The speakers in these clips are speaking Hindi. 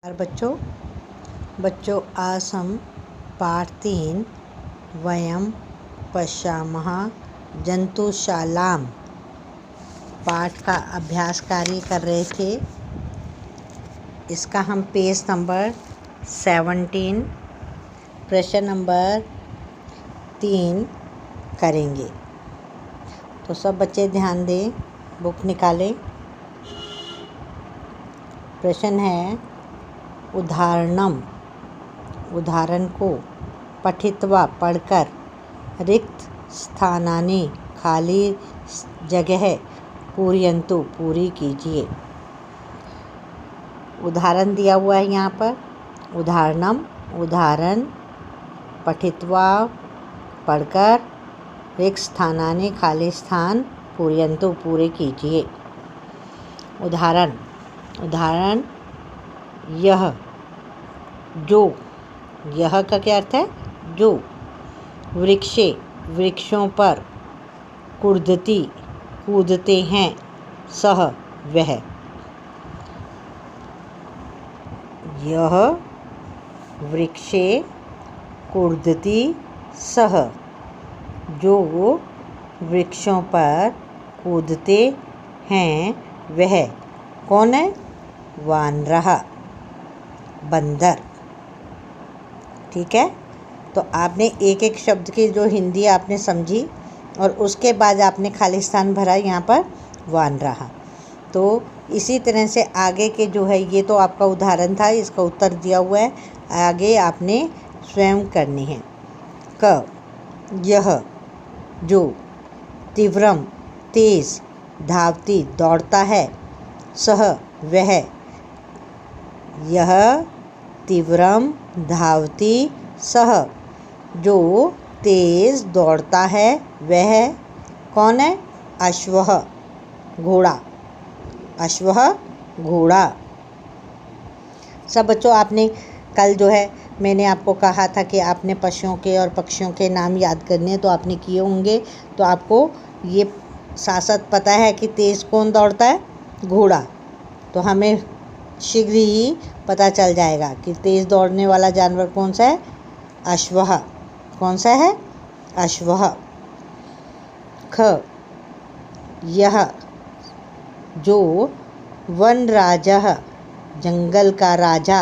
और बच्चों आज हम पाठ 3 वयम पश्यामः जंतुशालां पाठ का अभ्यास कार्य कर रहे थे। इसका हम पेज नंबर 17 प्रश्न नंबर 3 करेंगे। तो सब बच्चे ध्यान दें, बुक निकालें। प्रश्न है उदाहरण को पठित्वा पढ़कर रिक्त स्थानानि खाली जगह पूरयन्तु पूरी कीजिए। उदाहरण दिया हुआ है यहाँ पर। उदाहरण पठित्वा पढ़कर रिक्त स्थानानि खाली स्थान पूरयन्तु पूरे कीजिए। उदाहरण यह जो, यह का क्या अर्थ है? जो वृक्षों पर कूदते हैं सह वह। यह वृक्षे कूदती सह, जो वृक्षों पर कूदते हैं वह कौन है? वानरः, बंदर। ठीक है, तो आपने एक एक शब्द की जो हिंदी आपने समझी और उसके बाद आपने खाली स्थान भरा यहाँ पर वानरः। तो इसी तरह से आगे के जो है, ये तो आपका उदाहरण था, इसका उत्तर दिया हुआ है, आगे आपने स्वयं करनी है। यह जो तीव्रम तेज धावती दौड़ता है सह वह। यह तीव्रम धावती सह, जो तेज दौड़ता है वह कौन है? अश्वः, घोड़ा। अश्वः, घोड़ा। सब बच्चों आपने कल जो है मैंने आपको कहा था कि आपने पशुओं के और पक्षियों के नाम याद करने, तो आपने किए होंगे। तो आपको ये साथ साथ पता है कि तेज कौन दौड़ता है? घोड़ा। तो हमें शीघ्र ही पता चल जाएगा कि तेज दौड़ने वाला जानवर कौन सा है? अश्वः। कौन सा है? अश्वः। यह जो वनराजः जंगल का राजा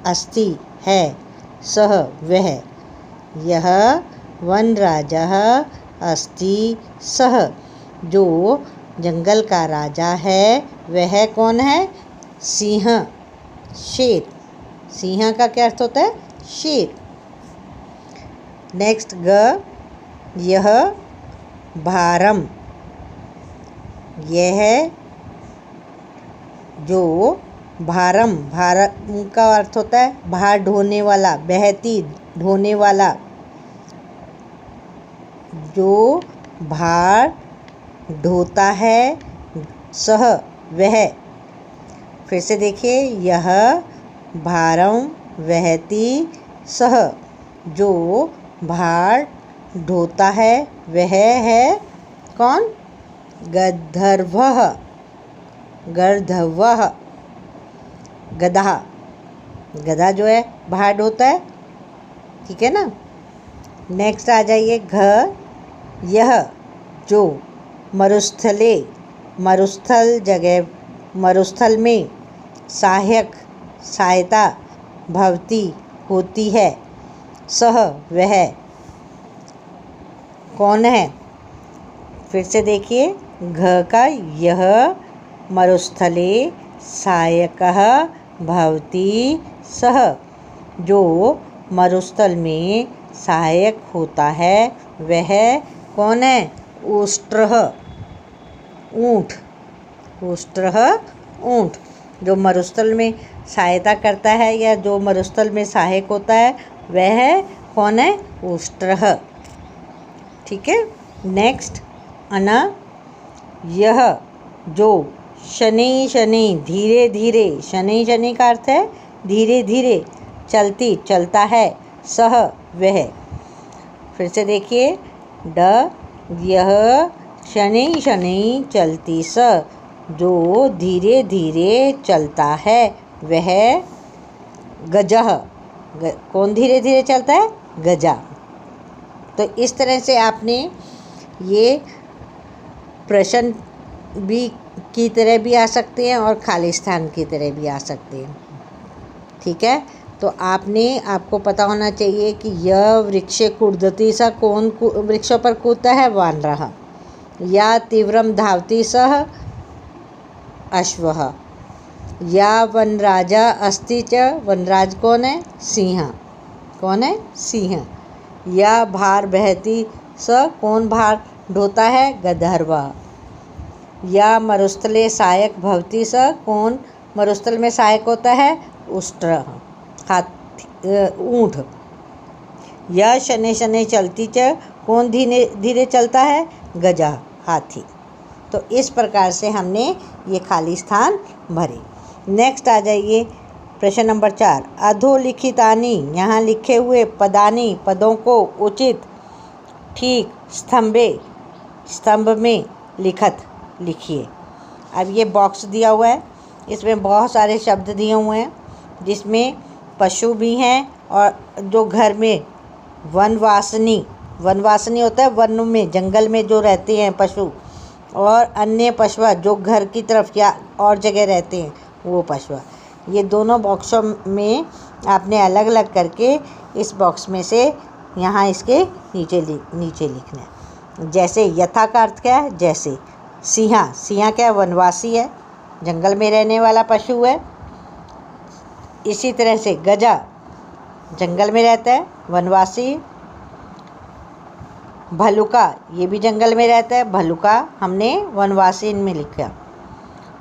अस्ति है सह वह। यह वनराजः अस्ति सह, जो जंगल का राजा है वह कौन है? सिंह, शेर। सिंह का क्या अर्थ होता है? शेर। नेक्स्ट यह भारम। यह जो भारम का अर्थ होता है भार ढोने वाला, बहती ढोने वाला। जो भार ढोता है सह वह। फिर से देखिए, यह भारम वहती सह, जो भार ढोता है वह है कौन? गंधर्वः, गंधर्वः। गधा, गधा जो है भार ढोता है। ठीक है ना। नेक्स्ट आ जाइए यह जो मरुस्थले, मरुस्थल में सहायता भवती होती है सह वह कौन है? फिर से देखिए, का यह मरुस्थले सहायकः भवति सह, जो मरुस्थल में सहायक होता है वह कौन है? उष्ट्रः, ऊँट। उष्ट्रः, ऊँट। जो मरुस्थल में सहायता करता है या जो मरुस्थल में सहायक होता है वह कौन है? उष्ट्रः। ठीक है। नेक्स्ट यह जो शनैः धीरे धीरे, शनैः का अर्थ है धीरे धीरे चलता है सह वह। फिर से देखिए, यह शनैः चलती स, जो धीरे धीरे चलता है वह गजः, कौन धीरे धीरे चलता है? गजा। तो इस तरह से आपने ये प्रश्न भी की तरह भी आ सकते हैं और खाली स्थान की तरह भी आ सकते हैं। ठीक है, तो आपको पता होना चाहिए कि यह वृक्षे कूर्दति स, कौन वृक्षों पर कूदता है? वानरः। या तीव्रम धावति सः, अश्वः। या वनराजा अस्ति च, वनराज कौन है? सिंह। कौन है? सिंह। या भार बहति स, कौन भार ढोता है? गंधर्वः। या मरुस्थले सहायक भवति स, कौन मरुस्थल में सहायक होता है? उष्ट्रः, ऊँट। या शनैः शनैः चलति च, कौन धीरे धीरे चलता है? गजः, हाथी। तो इस प्रकार से हमने ये खाली स्थान भरे। नेक्स्ट आ जाइए प्रश्न नंबर 4। अधोलिखितानि, यहाँ लिखे हुए पदानि, पदों को उचित ठीक स्तंभ में लिखिए। अब ये बॉक्स दिया हुआ है, इसमें बहुत सारे शब्द दिए हुए हैं, जिसमें पशु भी हैं और जो घर में वनवासिनी होता है, वन में जंगल में जो रहते हैं पशु, और अन्य पशु जो घर की तरफ या और जगह रहते हैं वो पशु। ये दोनों बॉक्सों में आपने अलग अलग करके इस बॉक्स में से यहाँ इसके नीचे लिखना है। जैसे यथा का अर्थ क्या है? जैसे। सिंह क्या है? वनवासी है, जंगल में रहने वाला पशु है। इसी तरह से गजा जंगल में रहता है, वनवासी। भलुका ये भी जंगल में रहता है, भलुका हमने वनवासी में लिखा।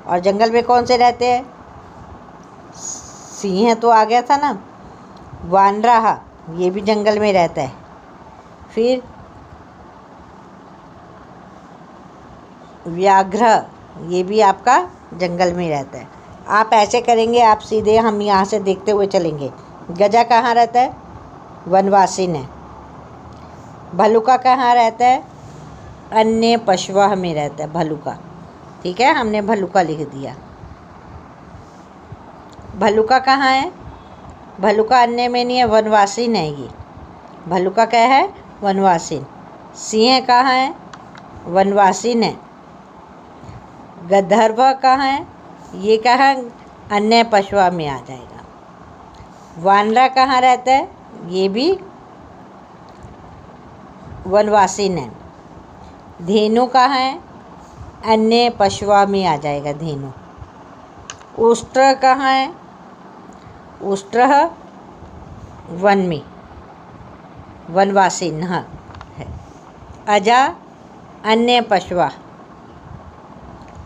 और जंगल में कौन से रहते हैं? सिंह तो आ गया था ना। वानरः ये भी जंगल में रहता है। फिर व्याघ्र ये भी आपका जंगल में रहता है। आप ऐसे करेंगे, आप सीधे हम यहाँ से देखते हुए चलेंगे। गजा कहाँ रहता है? वनवासी ने। भलुका कहाँ रहता है? अन्य पशुओं में रहता है भलुका। ठीक है, हमने भलुका लिख दिया। भलुका कहाँ है? भलुका अन्य में नहीं है, वनवासी नहीं। ये भलुका क्या है? वनवासी। सिंह कहाँ है? वनवासी ने। गंधर्व कहाँ है? ये कहाँ? अन्य पशुओं में आ जाएगा। वानरा कहाँ रहता है? ये भी वनवासी ने। धेनु कहाँ है? अन्य पशुओं में आ जाएगा धेनु। उष्ट्र कहाँ है? उष्ट्र वन में, वनवासी न है। अजा अन्य पशुआ।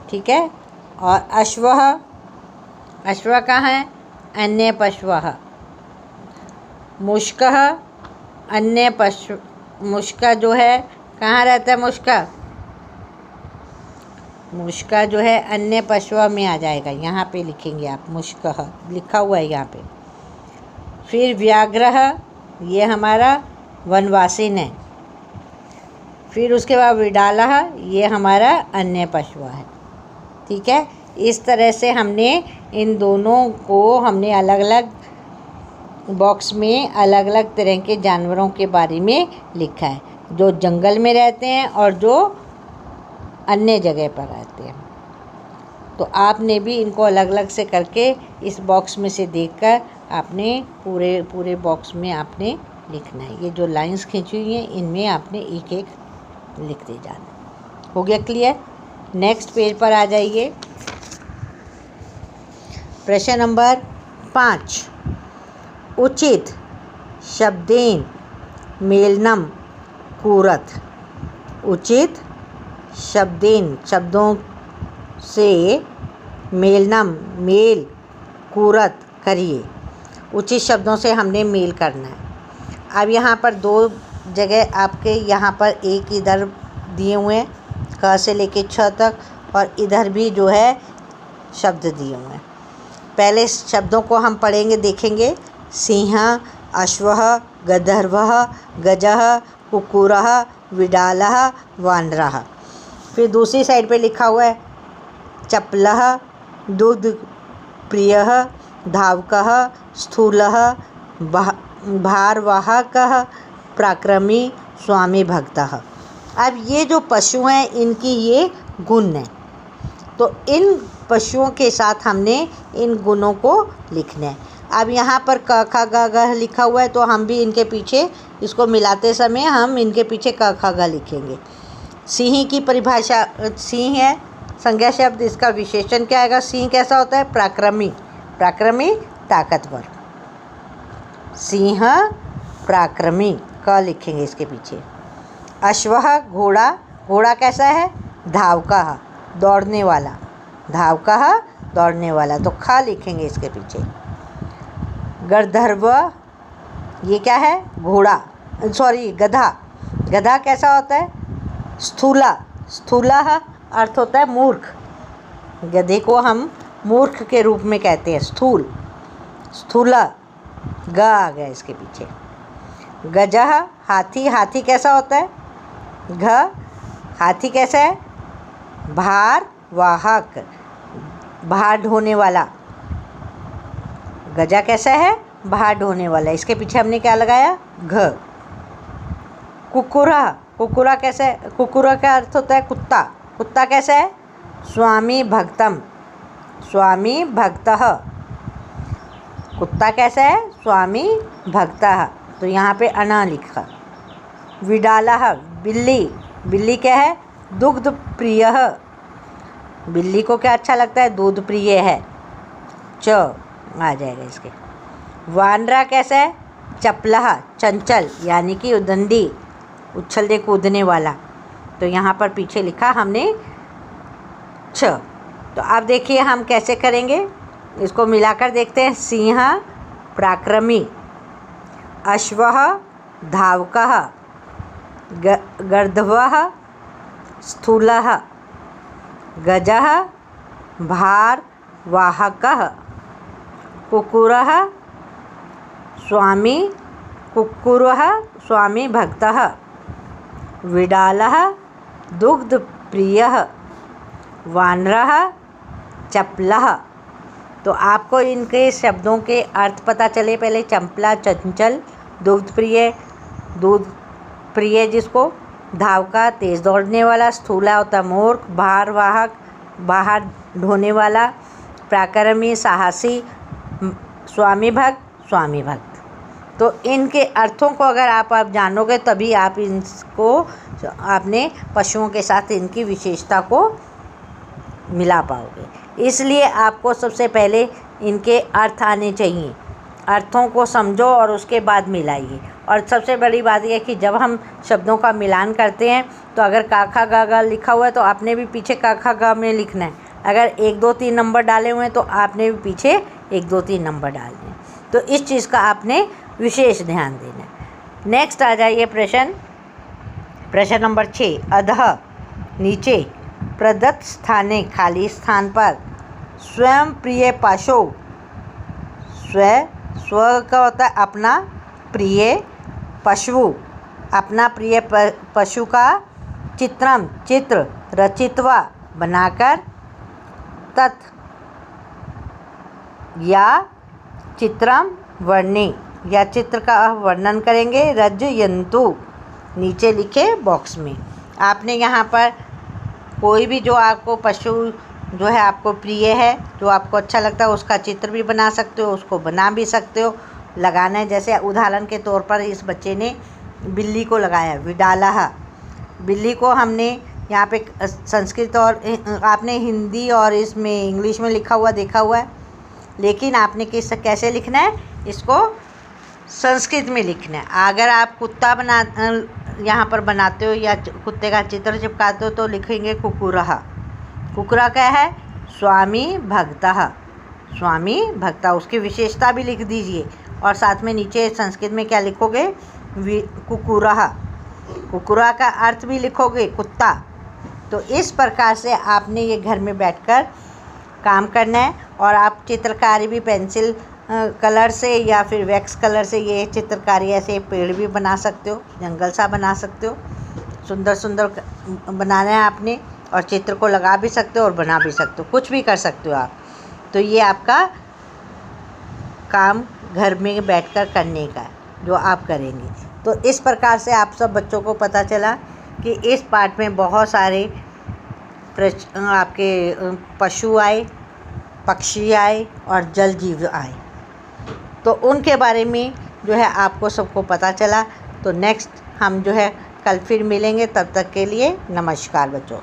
ठीक है, और अश्व कहाँ है? अन्य पशुआ। मुष्कः अन्य पशु। मुष्का जो है कहाँ रहता है? मुष्का जो है अन्य पशुओं में आ जाएगा। यहाँ पे लिखेंगे आप, मुष्कः लिखा हुआ है यहाँ पे। फिर व्याघ्रः ये हमारा वनवासी है। फिर उसके बाद विडालः ये हमारा अन्य पशु है। ठीक है, इस तरह से हमने इन दोनों को हमने अलग अलग बॉक्स में अलग अलग तरह के जानवरों के बारे में लिखा है, जो जंगल में रहते हैं और जो अन्य जगह पर रहते हैं। तो आपने भी इनको अलग अलग से करके इस बॉक्स में से देखकर आपने पूरे बॉक्स में आपने लिखना है। ये जो लाइंस खींची हुई हैं इनमें आपने एक एक लिखते जाना। हो गया क्लियर? नेक्स्ट पेज पर आ जाइए। प्रश्न नंबर 5। उचित शब्देन मेलनम कुरथ। उचित शब्देन शब्दों से मेल कुरथ करिए। उचित शब्दों से हमने मेल करना है। अब यहाँ पर दो जगह आपके यहाँ पर एक इधर दिए हुए हैं क से लेके छ तक, और इधर भी जो है शब्द दिए हुए हैं। पहले शब्दों को हम पढ़ेंगे, देखेंगे। सिंह, अश्वः, गंधर्वः, गजः, कुक्कुरः, विडालः, वानरः। फिर दूसरी साइड पे लिखा हुआ है चपलः, दुग्ध प्रियः, धावकः, स्थूलः भारवाहकः पराक्रमी स्वामी भक्तः। अब ये जो पशु हैं इनकी ये गुण हैं, तो इन पशुओं के साथ हमने इन गुणों को लिखना है। अब यहाँ पर क ख ग घ लिखा हुआ है, तो हम भी इनके पीछे इसको मिलाते समय हम इनके पीछे क ख ग लिखेंगे। सिंह की परिभाषा, सिंह है संज्ञा शब्द, इसका विशेषण क्या आएगा? सिंह कैसा होता है? पराक्रमी, पराक्रमी ताकतवर। सिंह पराक्रमी, क लिखेंगे इसके पीछे। अश्वः घोड़ा, घोड़ा कैसा है? धावकः, दौड़ने वाला, धावकः दौड़ने वाला, तो ख लिखेंगे इसके पीछे। गंधर्व, ये क्या है? घोड़ा, सॉरी गधा, गधा कैसा होता है? स्थूला, स्थूला अर्थ होता है मूर्ख, गधे को हम मूर्ख के रूप में कहते हैं, स्थूल, स्थूला, ग आ गया इसके पीछे। गजः हाथी, हाथी कैसा होता है? घ, हाथी कैसा है? भार वाहक, भार ढोने वाला। गजा कैसा है? भार ढोने वाला, इसके पीछे हमने क्या लगाया? घ। कुकुरा, कुकुरा कैसा है? कुकुरा का अर्थ होता है कुत्ता, कुत्ता कैसा है? स्वामी भक्तम, स्वामी भक्तः, कुत्ता कैसा है? स्वामी भक्तः, तो यहाँ पे अना लिखा। विडालः, बिल्ली, बिल्ली क्या है? दुग्ध प्रियः, बिल्ली को क्या अच्छा लगता है? दूध प्रिय है, च आ जाएगा इसके। वानरा कैसा है? चपलः, चंचल, यानी कि उदंडी, उछलने कूदने वाला, तो यहाँ पर पीछे लिखा हमने छ। तो अब देखिए हम कैसे करेंगे, इसको मिलाकर देखते हैं। सिंह पराक्रमी, अश्वः धावकः, गर्दभः स्थूलः, गजः भारवाहकः, कुक्कुरः स्वामी, कुक्कुरः स्वामी भक्तः, विडालः दुग्ध प्रियः, वानरः चपलः। तो आपको इनके शब्दों के अर्थ पता चले। पहले चंपला चंचल, दुग्ध प्रिय, दूध प्रिय जिसको, धावका तेज दौड़ने वाला, स्थूला होता मूर्ख, भारवाहक बाहर ढोने वाला, पराक्रमी साहसी, स्वामी भक्त स्वामी भक्त। तो इनके अर्थों को अगर आप जानोगे तभी आप इनको अपने पशुओं के साथ इनकी विशेषता को मिला पाओगे। इसलिए आपको सबसे पहले इनके अर्थ आने चाहिए, अर्थों को समझो और उसके बाद मिलाइए। और सबसे बड़ी बात यह है कि जब हम शब्दों का मिलान करते हैं तो अगर का खा गा गा लिखा हुआ है तो आपने भी पीछे का खा गा में लिखना है। अगर 1 2 3 नंबर डाले हुए हैं तो आपने भी पीछे 1 2 3 नंबर डालने हैं। तो इस चीज़ का आपने विशेष ध्यान देना है। नेक्स्ट आ जाइए प्रश्न नंबर 6। अधः नीचे, प्रदत्त स्थाने खाली स्थान पर, स्वयं प्रिय पशु, स्व का होता है अपना, प्रिय पशु अपना प्रिय पशु का चित्र रचित्वा बनाकर, तत् या चित्रम वर्णी या चित्र का वर्णन करेंगे, रजयन्तु नीचे लिखे बॉक्स में। आपने यहाँ पर कोई भी जो आपको पशु जो है आपको प्रिय है, जो आपको अच्छा लगता है, उसका चित्र भी बना सकते हो, उसको बना भी सकते हो, लगाना है। जैसे उदाहरण के तौर पर इस बच्चे ने बिल्ली को लगाया, विडालः, बिल्ली को हमने यहाँ पे संस्कृत और आपने हिंदी और इसमें इंग्लिश में लिखा हुआ देखा हुआ है, लेकिन आपने कैसे लिखना है, इसको संस्कृत में लिखना है। अगर आप कुत्ता यहाँ पर बनाते हो या कुत्ते का चित्र चिपकाते हो तो लिखेंगे कुकुरः। कुकुरा क्या है? स्वामी भक्तः, स्वामी भक्ता, उसकी विशेषता भी लिख दीजिए। और साथ में नीचे संस्कृत में क्या लिखोगे? कुकुरः, कुकुरा का अर्थ भी लिखोगे कुत्ता। तो इस प्रकार से आपने ये घर में बैठकर काम करना है। और आप चित्रकारी भी पेंसिल कलर से या फिर वैक्स कलर से ये चित्रकारी, ऐसे पेड़ भी बना सकते हो, जंगल सा बना सकते हो, सुंदर सुंदर बनाना है आपने। और चित्र को लगा भी सकते हो और बना भी सकते हो, कुछ भी कर सकते हो आप। तो ये आपका काम घर में बैठकर करने का जो आप करेंगे। तो इस प्रकार से आप सब बच्चों को पता चला कि इस पाठ में बहुत सारे आपके पशु आए, पक्षी आए और जल जीव आए। तो उनके बारे में जो है आपको सबको पता चला। तो नेक्स्ट हम जो है कल फिर मिलेंगे। तब तक के लिए नमस्कार बच्चों।